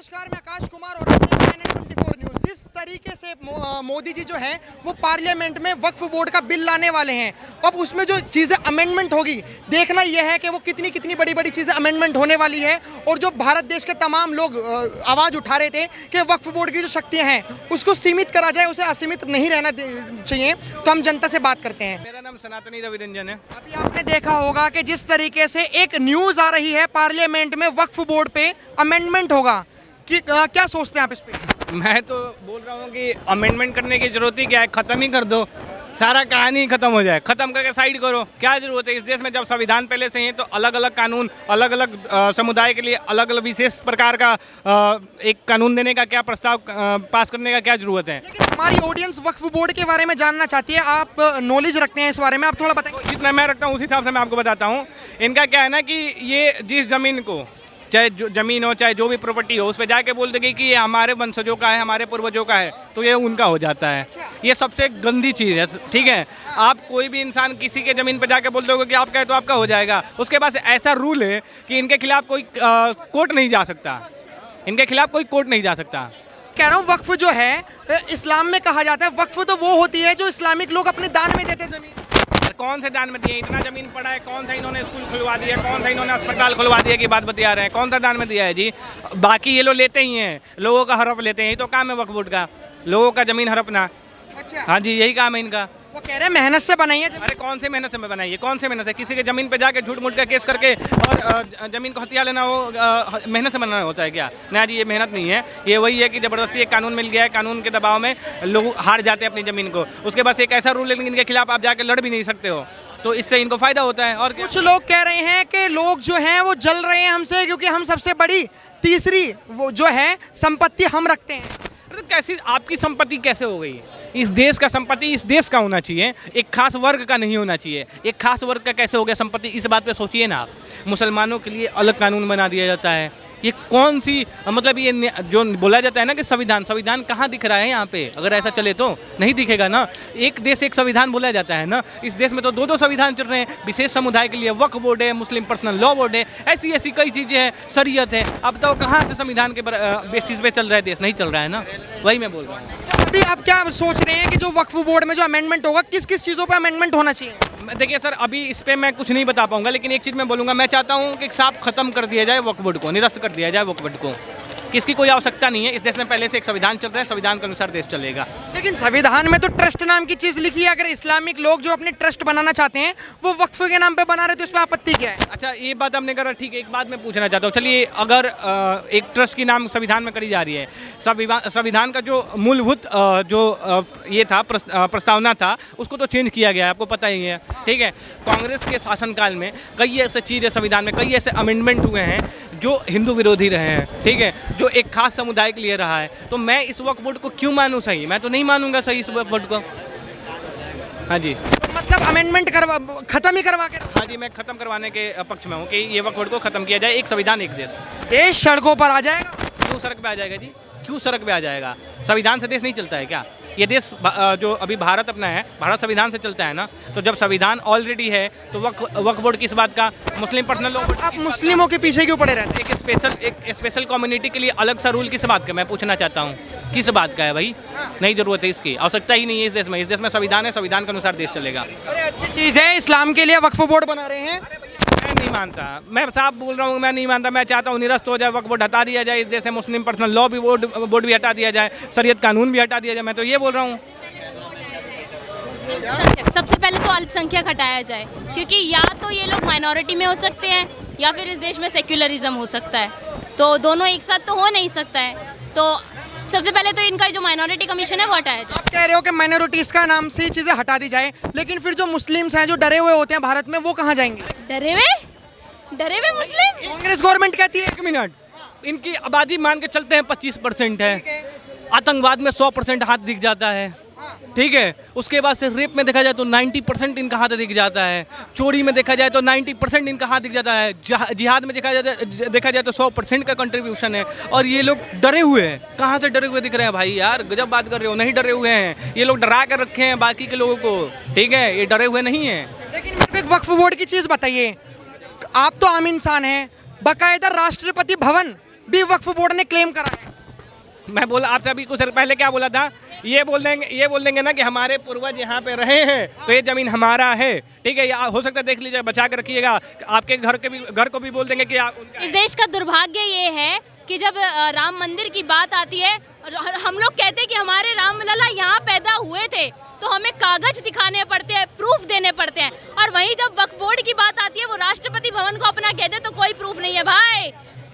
नमस्कार, मैं आकाश कुमार और आप देख रहे हैं NN24 न्यूज़। जिस तरीके से मोदी जी जो हैं वो पार्लियामेंट में वक्फ बोर्ड का बिल लाने वाले हैं, अब उसमें जो चीज़ें अमेंडमेंट होगी, देखना यह है कि वो कितनी कितनी बड़ी बड़ी चीज़ें अमेंडमेंट होने वाली है। और जो भारत देश के तमाम लोग आवाज़ उठा रहे थे कि वक्फ बोर्ड की जो शक्तियाँ हैं उसको सीमित करा जाए, उसे असीमित नहीं रहना चाहिए, तो हम जनता से बात करते हैं। मेरा नाम सनातनी रवि रंजन है। अभी आपने देखा होगा कि जिस तरीके से एक न्यूज़ आ रही है पार्लियामेंट में वक्फ बोर्ड पे अमेंडमेंट होगा, कि क्या सोचते हैं आप इस पे? मैं तो बोल रहा हूँ कि अमेंडमेंट करने की जरूरत ही क्या है, ख़त्म ही कर दो, सारा कहानी ख़त्म हो जाए, ख़त्म करके साइड करो। क्या ज़रूरत है इस देश में, जब संविधान पहले से ही है तो अलग अलग कानून, अलग अलग समुदाय के लिए अलग अलग विशेष प्रकार का एक कानून देने का क्या प्रस्ताव पास करने का क्या ज़रूरत है। लेकिन हमारी ऑडियंस वक्फ बोर्ड के बारे में जानना चाहती है, आप नॉलेज रखते हैं इस बारे में, आप थोड़ा बताएंगे? जितना मैं रखता हूँ उस हिसाब से मैं आपको बताता हूँ। इनका क्या है ना कि ये जिस ज़मीन को, चाहे जो ज़मीन हो चाहे जो भी प्रॉपर्टी हो, उस पर जाके बोल देंगे कि ये हमारे वंशजों का है, हमारे पूर्वजों का है, तो ये उनका हो जाता है। ये सबसे गंदी चीज़ है, ठीक है। आप कोई भी इंसान किसी के ज़मीन पर जाके बोल दोगे कि आपका है तो आपका हो जाएगा। उसके पास ऐसा रूल है कि इनके खिलाफ कोई कोर्ट नहीं जा सकता, इनके खिलाफ कोई कोर्ट नहीं जा सकता। कह रहा हूँ वक्फ जो है इस्लाम में कहा जाता है, वक्फ तो वो होती है जो इस्लामिक लोग अपने दान में देते हैं ज़मीन। कौन से दान में दिए? इतना जमीन पड़ा है, कौन सा इन्होंने स्कूल खुलवा दिया, कौन सा इन्होंने अस्पताल खुलवा दिया की बात बता रहे हैं, कौन सा दान में दिया है जी? बाकी ये लोग लेते ही हैं, लोगों का हड़प लेते हैं, ये तो काम है वक्फ बोर्ड का, लोगों का जमीन हड़पना। अच्छा, हाँ जी, यही काम है इनका। वो कह रहे हैं मेहनत से बनाई है जमीन। अरे कौन से मेहनत से में बनाई है, कौन से मेहनत से? किसी के जमीन पे जाके झूठ मूठ का केस करके और जमीन को हथिया लेना वो मेहनत से बनाना होता है क्या? ना जी, ये मेहनत नहीं है, ये वही है कि ज़बरदस्ती एक कानून मिल गया है, कानून के दबाव में लोग हार जाते हैं अपनी ज़मीन को। उसके बाद एक ऐसा रूल है इनके खिलाफ आप जाके लड़ भी नहीं सकते हो, तो इससे इनको फायदा होता है। और कुछ लोग कह रहे हैं कि लोग जो हैं वो जल रहे हैं हमसे, क्योंकि हम सबसे बड़ी तीसरी वो जो है संपत्ति हम रखते हैं। अरे कैसी आपकी संपत्ति कैसे हो गई? इस देश का संपत्ति इस देश का होना चाहिए, एक खास वर्ग का नहीं होना चाहिए। एक खास वर्ग का कैसे हो गया संपत्ति, इस बात पे सोचिए ना आप। मुसलमानों के लिए अलग कानून बना दिया जाता है, ये कौन सी मतलब ये जो बोला जाता है ना कि संविधान, संविधान कहाँ दिख रहा है यहाँ पे? अगर ऐसा चले तो नहीं दिखेगा ना। एक देश एक संविधान बोला जाता है ना, इस देश में तो दो दो संविधान चल रहे हैं। विशेष समुदाय के लिए वक्फ बोर्ड है, मुस्लिम पर्सनल लॉ बोर्ड है, ऐसी ऐसी कई चीज़ें हैं, शरीयत है। अब तो कहाँ से संविधान के बेसिस पे चल रहा है देश? नहीं चल रहा है ना, वही मैं बोल रहा हूँ। अभी आप क्या सोच रहे हैं कि जो वक्फ बोर्ड में जो अमेंडमेंट होगा, किस किस चीज़ों पे अमेंडमेंट होना चाहिए? देखिए सर, अभी इस पे मैं कुछ नहीं बता पाऊंगा, लेकिन एक चीज़ मैं बोलूँगा, मैं चाहता हूँ कि साफ खत्म कर दिया जाए वक्फ बोर्ड को, निरस्त कर दिया जाए वक्फ बोर्ड को। किसकी कोई आवश्यकता नहीं है, इस देश में पहले से एक संविधान चल रहा है, संविधान के अनुसार देश चलेगा। लेकिन संविधान में तो ट्रस्ट नाम की चीज़ लिखी है, अगर इस्लामिक लोग जो अपने ट्रस्ट बनाना चाहते हैं वो वक्फ के नाम पे बना रहे तो इसमें आपत्ति क्या है? अच्छा, ये बात आपने करा, ठीक है। एक बात मैं पूछना चाहता हूँ, चलिए अगर एक ट्रस्ट की नाम संविधान में करी जा रही है, संविधान का जो मूलभूत जो ये था प्रस्तावना था, उसको तो चेंज किया गया है, आपको पता ही है, ठीक है। कांग्रेस के शासनकाल में कई ऐसे चीज़ें संविधान में, कई ऐसे अमेंडमेंट हुए हैं जो हिंदू विरोधी रहे हैं, ठीक है, जो एक खास समुदाय के लिए रहा है। तो मैं इस वक्फ बोर्ड को क्यों मानूं सही? मैं तो नहीं मानूंगा सही इस वक्फ बोर्ड को। हाँ जी, तो मतलब अमेंडमेंट खत्म ही करवा के? हाँ जी, मैं खत्म करवाने के पक्ष में हूँ कि ये वक्फ बोर्ड को खत्म किया जाए। एक संविधान एक देश। देश सड़कों पर आ जाएगा? क्यों सड़क पे आ जाएगा जी? क्यों सड़क पे आ जाएगा? संविधान से देश नहीं चलता है क्या? ये देश जो अभी भारत अपना है, भारत संविधान से चलता है ना। तो जब संविधान ऑलरेडी है तो वक्फ बोर्ड किस बात का? मुस्लिम पर्सनल लॉ बोर्ड। आप मुस्लिमों के पीछे क्यों पड़े रहते हैं? एक स्पेशल कम्युनिटी के लिए अलग सा रूल किस बात का, मैं पूछना चाहता हूँ, किस बात का है भाई? नहीं जरूरत है इसकी, आवश्यकता ही नहीं है इस देश में। इस देश में संविधान है, संविधान के अनुसार देश चलेगा। अरे अच्छी चीज़ है, इस्लाम के लिए वक्फ बोर्ड बना रहे हैं। मैं नहीं मानता, मैं साफ बोल रहा हूँ, मैं नहीं मानता। मैं चाहता हूँ निरस्त हो जाए, वक्फ बोर्ड हटा दिया जाए इस देश से, मुस्लिम पर्सनल लॉ भी बोर्ड भी हटा दिया जाए, शरीयत कानून भी हटा दिया जाए। मैं तो ये बोल रहा हूँ। सबसे पहले तो अल्पसंख्यक हटाया जाए, क्योंकि या तो ये लोग माइनॉरिटी में हो सकते हैं या फिर इस देश में सेक्युलरिज्म हो सकता है, तो दोनों एक साथ तो हो नहीं सकता है। तो सबसे पहले तो इनका जो माइनॉरिटी कमीशन है वो हटाया जाए। आप कह रहे हो कि माइनॉरिटीज़ का नाम से ही चीज़ें हटा दी जाए, लेकिन फिर जो मुस्लिम्स हैं जो डरे हुए होते हैं भारत में, वो कहाँ जाएंगे? डरे हुए मुस्लिम? कांग्रेस गवर्नमेंट कहती है। 1 मिनट, इनकी आबादी मान के चलते हैं 25% है, आतंकवाद में 100% हाथ दिख जाता है, ठीक है। उसके बाद से रेप में देखा जाए तो 90% इनका हाथ दिख जाता है, चोरी में देखा जाए तो 90% इनका हाथ दिख जाता है, जिहाद में देखा जाए तो 100% का कंट्रीब्यूशन है। और ये लोग डरे हुए हैं। कहाँ से डरे हुए दिख रहे हैं भाई? यार गजब बात कर रहे हो, नहीं डरे हुए हैं ये लोग, डरा कर रखे हैं बाकी के लोगों को, ठीक है, ये डरे हुए नहीं हैं। लेकिन मेरे को एक वक्फ बोर्ड की चीज़ बताइए, आप तो आम इंसान हैं, बाकायदा राष्ट्रपति भवन भी वक्फ बोर्ड ने क्लेम करा है। मैं बोला आपसे अभी कुछ पहले क्या बोला था, ये बोल देंगे ना कि हमारे पूर्वज यहाँ पे रहे हैं तो ये जमीन हमारा है, ठीक है, या हो सकता है देख लीजिए बचा के रखिएगा। आपके घर को भी बोल देंगे कि आप उनका। इस देश का दुर्भाग्य ये है कि जब राम मंदिर की बात आती है और हम लोग कहते हैं कि हमारे राम लला यहाँ पैदा हुए थे, तो हमें कागज दिखाने पड़ते हैं, प्रूफ देने पड़ते हैं, और वहीं जब वक्फ बोर्ड की बात आती है वो राष्ट्रपति भवन को अपना कहते तो कोई प्रूफ नहीं है भाई।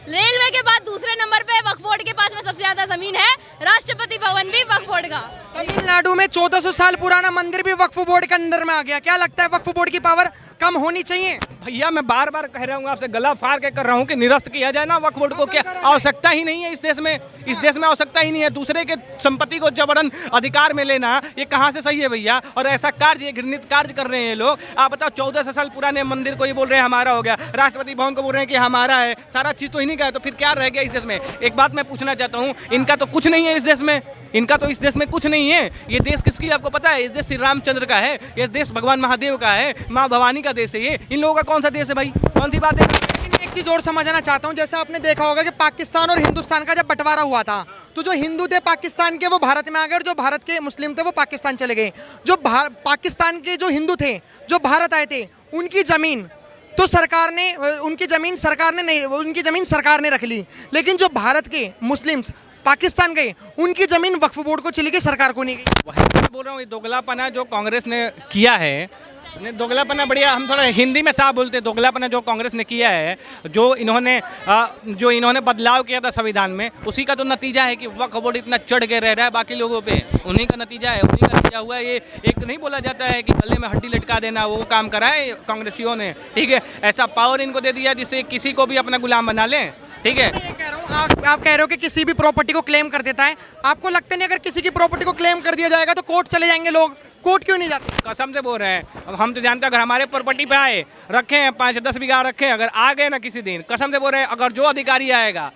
रेलवे के बाद दूसरे नंबर पे वक्फ बोर्ड के पास में सबसे ज्यादा जमीन है, राष्ट्रपति भवन भी वक्फ बोर्ड का। तमिलनाडु में 1400 साल पुराना मंदिर भी वक्फ बोर्ड के अंदर में आ गया। क्या लगता है वक्फ बोर्ड की पावर कम होनी चाहिए? भैया मैं बार बार कह रहा हूँ आपसे, गला फाड़ के कर रहा हूँ कि निरस्त किया जाए ना वक्फ बोर्ड को। क्या आवश्यकता ही नहीं है इस देश में, इस देश में आवश्यकता ही नहीं है। दूसरे के संपत्ति को जबरन अधिकार में लेना ये कहाँ से सही है भैया? और ऐसा कार्य, ये घृणित कार्य कर रहे हैं लोग। आप बताओ 1400 साल पुराने मंदिर को ये बोल रहे हैं हमारा हो गया, राष्ट्रपति भवन को बोल रहे हैं कि हमारा है, सारा चीज़ तो इन्हीं का है, तो फिर क्या रह गया इस देश में? एक बात मैं पूछना चाहता हूँ, इनका तो कुछ नहीं है इस देश में, इनका तो इस देश में कुछ नहीं है। ये देश किसकी आपको पता है? इस देश श्री रामचंद्र का है, ये देश भगवान महादेव का है, माँ भवानी का देश है ये। इन लोगों का कौन सा देश है भाई? कौन सी बात है? लेकिन एक चीज़ और समझना चाहता हूँ, जैसे आपने देखा होगा कि पाकिस्तान और हिंदुस्तान का जब बंटवारा हुआ था तो जो हिंदू थे पाकिस्तान के वो भारत में आ गए और जो भारत के मुस्लिम थे वो पाकिस्तान चले गए। जो पाकिस्तान के जो हिंदू थे जो भारत आए थे उनकी ज़मीन तो सरकार ने, उनकी ज़मीन सरकार ने नहीं, उनकी ज़मीन सरकार ने रख ली, लेकिन जो भारत के मुस्लिम्स पाकिस्तान गए उनकी ज़मीन वक्फ बोर्ड को चली गई, सरकार को नहीं गई। वही मैं बोल रहा हूँ, ये दोगलापना जो कांग्रेस ने किया है, दोगलापना बढ़िया, हम थोड़ा हिंदी में साफ बोलते हैं। दोगलापना जो कांग्रेस ने किया है, जो इन्होंने बदलाव किया था संविधान में, उसी का तो नतीजा है कि वक्फ बोर्ड इतना चढ़ के रह रहा है बाकी लोगों पे। उन्हीं का नतीजा है, उन्हीं का नतीजा हुआ है। ये एक नहीं बोला जाता है कि गले में हड्डी लटका देना, वो काम करा है कांग्रेसियों ने, ठीक है। ऐसा पावर इनको दे दिया जिससे किसी को भी अपना गुलाम बना लें, ठीक है। मैं ये कह रहा हूँ, आप कह रहे हो कि किसी भी प्रॉपर्टी को क्लेम कर देता है, आपको लगता नहीं अगर किसी की प्रॉपर्टी को क्लेम कर दिया जाएगा तो कोर्ट चले जाएंगे लोग? कोर्ट क्यों नहीं जाते? कसम से बोल रहे हैं, अब हम तो जानते हैं अगर हमारे प्रॉपर्टी पे आए, रखे हैं 5-10 बीघा रखे हैं, अगर आ गए ना किसी दिन, कसम से बोल रहे हैं, अगर जो अधिकारी आएगा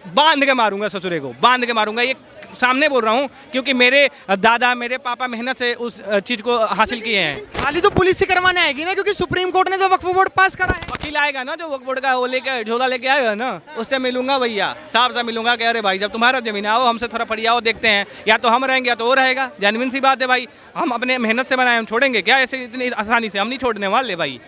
बांध के मारूंगा, ससुरे को बांध के मारूंगा। ये सामने बोल रहा हूँ क्योंकि मेरे दादा मेरे पापा मेहनत से उस चीज़ को हासिल किए हैं। खाली तो पुलिस ही करवाने आएगी ना, क्योंकि सुप्रीम कोर्ट ने तो वक्फ बोर्ड पास करा है। वकील आएगा ना जो वक्फ बोर्ड का वो लेके झोला लेके आएगा ना, उससे मिलूंगा भैया, साहब से मिलूंगा कि अरे भाई जब तुम्हारा जमीन आओ हमसे थोड़ा फरियाओ, देखते हैं या तो हम रहेंगे या तो वो रहेगा। जेन्युइन सी बात है भाई, हम अपने मेहनत से बनाए, हम छोड़ेंगे क्या ऐसे इतनी आसानी से? हम नहीं छोड़ने वाले भाई,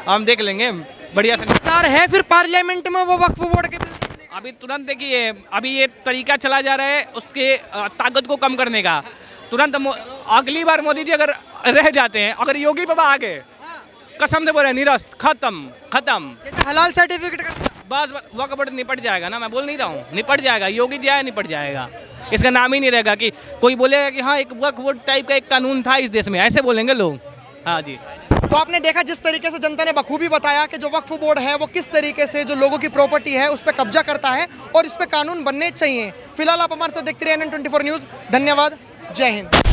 हम देख लेंगे बढ़िया से। सर है फिर पार्लियामेंट में वो वक्फ बोर्ड के अभी तुरंत देखिए, अभी ये तरीका चला जा रहा है उसके ताकत को कम करने का। तुरंत अगली बार मोदी जी अगर रह जाते हैं, अगर योगी बाबा आ गए, कसम से बोल रहे निरस्त, खत्म। हलाल सर्टिफिकेट का बस वक्फ बोर्ड निपट जाएगा ना, मैं बोल नहीं रहा हूँ, निपट जाएगा। योगी जी आए निपट जाएगा, इसका नाम ही नहीं रहेगा कि कोई बोलेगा कि हाँ एक वक्फ बोर्ड टाइप का एक कानून था इस देश में, ऐसे बोलेंगे लोग। हाँ जी। तो आपने देखा जिस तरीके से जनता ने बखूबी बताया कि जो वक्फ बोर्ड है वो किस तरीके से जो लोगों की प्रॉपर्टी है उस पर कब्जा करता है और इस पर कानून बनने चाहिए। फिलहाल आप हमारे साथ देखते रहिए NN24 न्यूज़। धन्यवाद, जय हिंद।